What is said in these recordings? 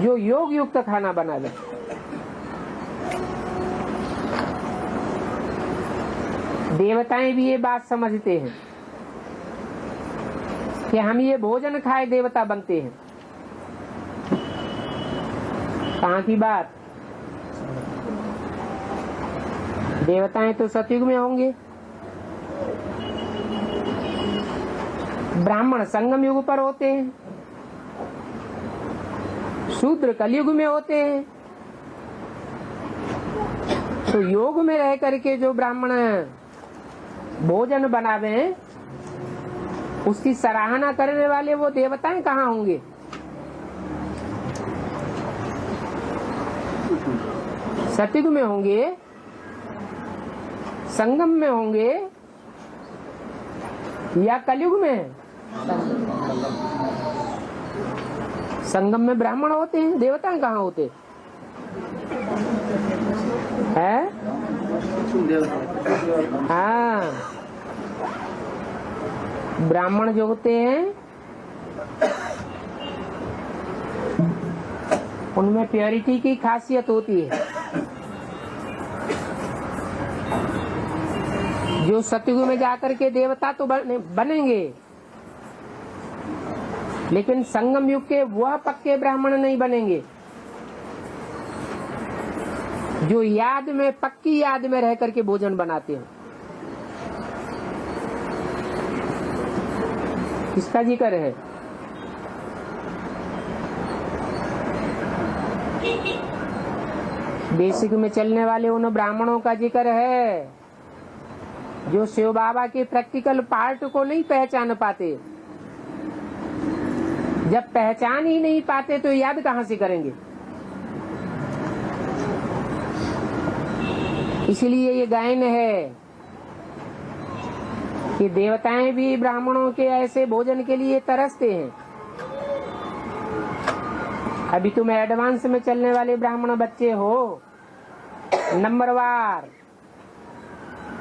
जो योग युक्त खाना बनावे। देवताएं भी ये बात समझते हैं कि हम ये भोजन खाए देवता बनते हैं। कहाँ की बात? देवताएं तो सतयुग में होंगे, ब्राह्मण संगम युग पर होते हैं, शूद्र कलयुग में होते हैं। तो योग में रह करके जो ब्राह्मण भोजन बनावे उसकी सराहना करने वाले वो देवताएं कहाँ होंगे? सतयुग में होंगे, संगम में होंगे या कलयुग में? संगम में ब्राह्मण होते हैं, देवता कहाँ होते हैं? हाँ, ब्राह्मण जो होते हैं उनमें प्योरिटी की खासियत होती है। जो सतयुग में जाकर के देवता तो बनेंगे, लेकिन संगम युग के वह पक्के ब्राह्मण नहीं बनेंगे जो याद में, पक्की याद में रह करके भोजन बनाते हैं। किसका जिक्र है? बेसिक में चलने वाले उन ब्राह्मणों का जिक्र है जो शिव बाबा के प्रैक्टिकल पार्ट को नहीं पहचान पाते। जब पहचान ही नहीं पाते तो याद कहाँ से करेंगे? इसलिए ये गायन है कि देवताएं भी ब्राह्मणों के ऐसे भोजन के लिए तरसते हैं। अभी तुम एडवांस में चलने वाले ब्राह्मण बच्चे हो, नंबरवार,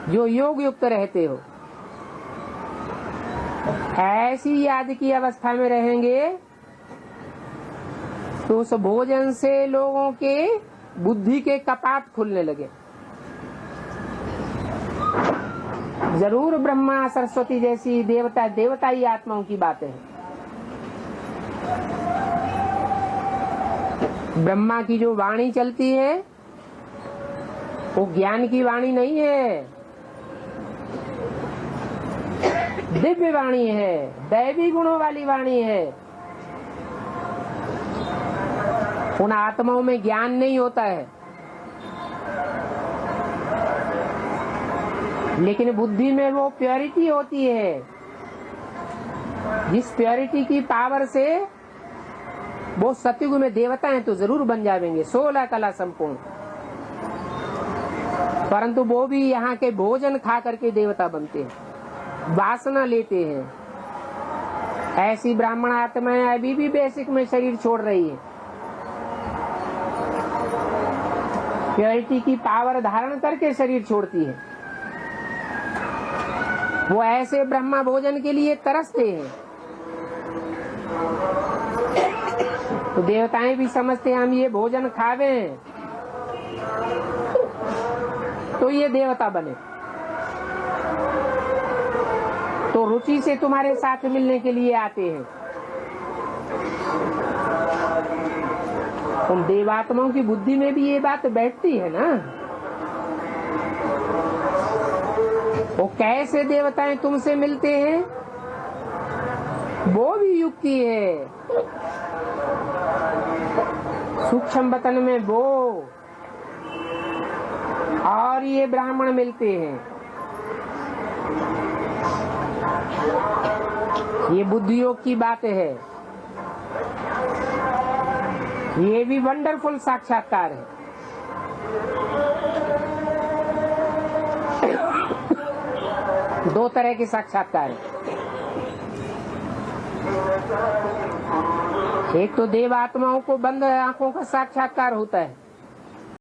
जो योग युक्त रहते हो, ऐसी याद की अवस्था में रहेंगे तो उस भोजन से लोगों के बुद्धि के कपाट खुलने लगे। जरूर ब्रह्मा सरस्वती जैसी देवताई आत्माओं की बातें हैं। ब्रह्मा की जो वाणी चलती है वो ज्ञान की वाणी नहीं है, दिव्य वाणी है, दैवी गुणों वाली वाणी है। उन आत्माओं में ज्ञान नहीं होता है, लेकिन बुद्धि में वो प्योरिटी होती है, जिस प्योरिटी की पावर से वो सतयुग में देवताएं तो जरूर बन जाएंगे, 16 कला संपूर्ण। परंतु वो भी यहाँ के भोजन खा करके देवता बनते हैं, वासना लेते हैं। ऐसी ब्राह्मण आत्माएं अभी भी बेसिक में शरीर छोड़ रही है, प्योरिटी की पावर धारण करके शरीर छोड़ती है। वो ऐसे ब्रह्मा भोजन के लिए तरसते हैं। तो देवताएं भी समझते हैं हम ये भोजन खावें तो ये देवता बने, तो रुचि से तुम्हारे साथ मिलने के लिए आते हैं। उन देवात्माओं की बुद्धि में भी ये बात बैठती है ना। वो कैसे देवताएं तुमसे मिलते हैं, वो भी युक्ति है। सूक्ष्म वतन में वो और ये ब्राह्मण मिलते हैं। ये बुद्धि योग की बात है, ये भी वंडरफुल साक्षात्कार है। दो तरह के साक्षात्कार है, एक तो देव आत्माओं को बंद आंखों का साक्षात्कार होता है,